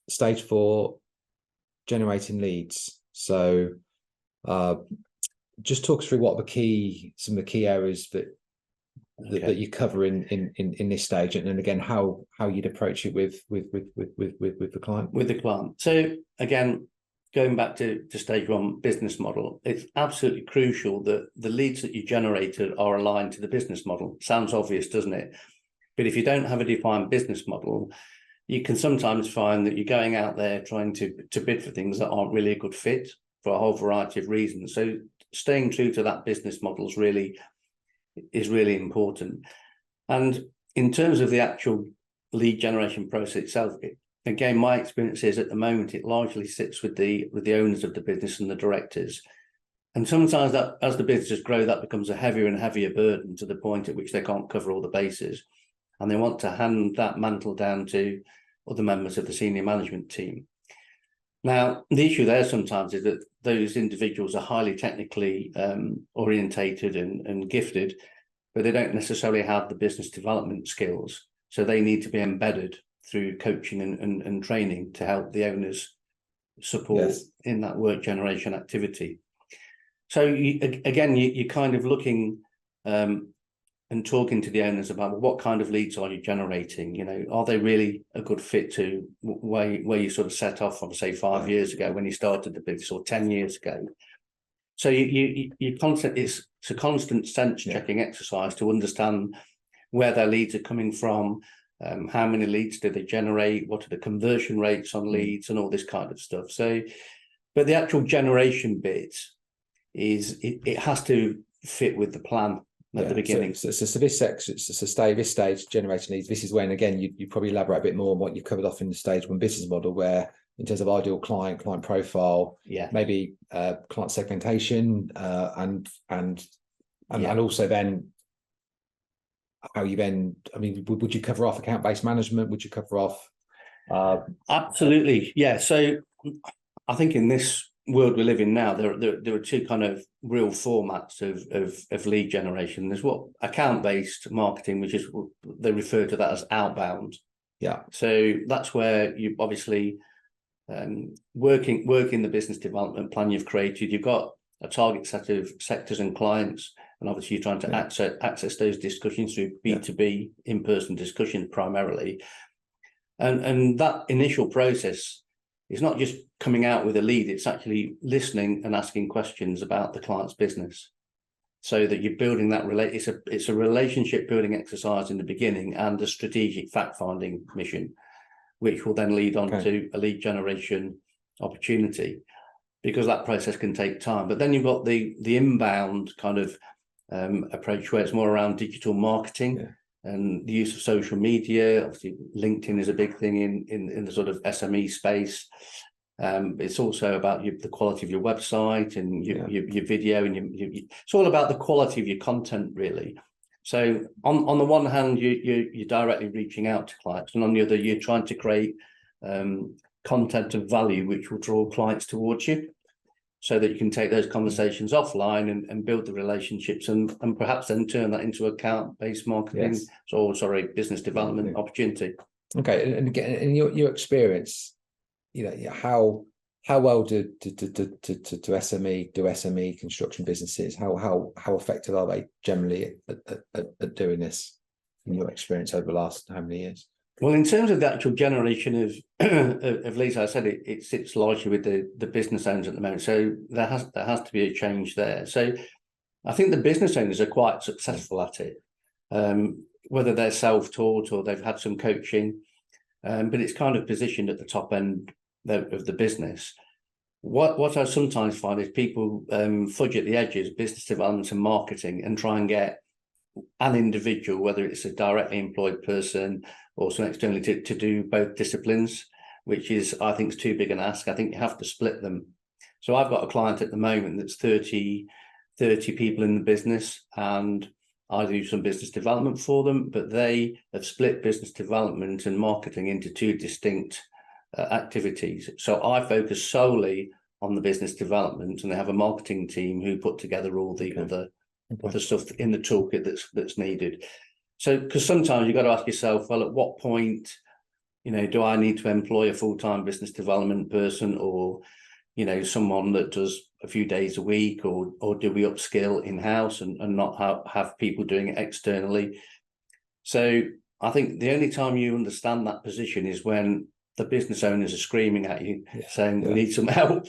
stage 4, generating leads. So just talk us through what some of the key areas that you cover in this stage, and then again how you'd approach it with the client. With the client. So again, going back to stage 1 business model, it's absolutely crucial that the leads that you generated are aligned to the business model. Sounds obvious, doesn't it? But if you don't have a defined business model, you can sometimes find that you're going out there trying to bid for things that aren't really a good fit for a whole variety of reasons. So staying true to that business model is really important. And in terms of the actual lead generation process itself, again, my experience is at the moment it largely sits with the owners of the business and the directors. And sometimes that, as the businesses grow, that becomes a heavier and heavier burden to the point at which they can't cover all the bases. And they want to hand that mantle down to other members of the senior management team. Now, the issue there sometimes is that those individuals are highly technically orientated and gifted, but they don't necessarily have the business development skills. So they need to be embedded through coaching and training to help the owners support in that work generation activity. So you're kind of looking and talking to the owners about, well, what kind of leads are you generating? You know, are they really a good fit to where you sort of set off from, say, 5 years ago when you started the business, or 10 years ago? So it's a constant sense checking exercise to understand where their leads are coming from, how many leads do they generate, what are the conversion rates on leads, and all this kind of stuff. So, but the actual generation bit is it has to fit with the plan at the beginning. So this stage, generating leads, this is when, again, you probably elaborate a bit more on what you covered off in the stage 1 business model, where in terms of ideal client profile, maybe client segmentation, and also then how you then, I mean, would you cover off account-based management? Would you cover off? Absolutely, yeah. So I think in this world we live in now, there are 2 kind of real formats of lead generation. There's what account-based marketing, which is, they refer to that as outbound. Yeah. So that's where you obviously working the business development plan you've created. You've got a target set of sectors and clients, and obviously you're trying to access those discussions through B2B in-person discussions primarily. And that initial process is not just coming out with a lead, it's actually listening and asking questions about the client's business, so that you're building that it's a relationship building exercise in the beginning, and a strategic fact-finding mission, which will then lead on to a lead generation opportunity, because that process can take time. But then you've got the inbound kind of approach, where it's more around digital marketing and the use of social media. Obviously, LinkedIn is a big thing in the sort of SME space. It's also about the quality of your website and your video, and it's all about the quality of your content, really. So on the one hand, you're directly reaching out to clients, and on the other, you're trying to create content of value which will draw clients towards you, so that you can take those conversations offline and build the relationships, and perhaps then turn that into account-based marketing, business development opportunity. Okay, and again, in your experience, you know, how well do SME construction businesses, how effective are they generally at doing this, in your experience over the last how many years? Well, in terms of the actual generation of leads, I said it sits largely with the business owners at the moment. So there has to be a change there. So I think the business owners are quite successful at it, whether they're self-taught or they've had some coaching, but it's kind of positioned at the top end of the business. What I sometimes find is people fudge at the edges, business development and marketing, and try and get an individual, whether it's a directly employed person or some externally, to do both disciplines, which is, I think, is too big an ask. I think you have to split them. So I've got a client at the moment that's 30 people in the business, and I do some business development for them, but they have split business development and marketing into 2 distinct activities. So I focus solely on the business development, and they have a marketing team who put together all the other stuff in the toolkit that's needed. So, because sometimes you've got to ask yourself, well, at what point You know, do I need to employ a full-time business development person, or, you know, someone that does a few days a week, or do we upskill in-house and not have people doing it externally? So I think the only time you understand that position is when the business owners are screaming at you, saying, we need some help.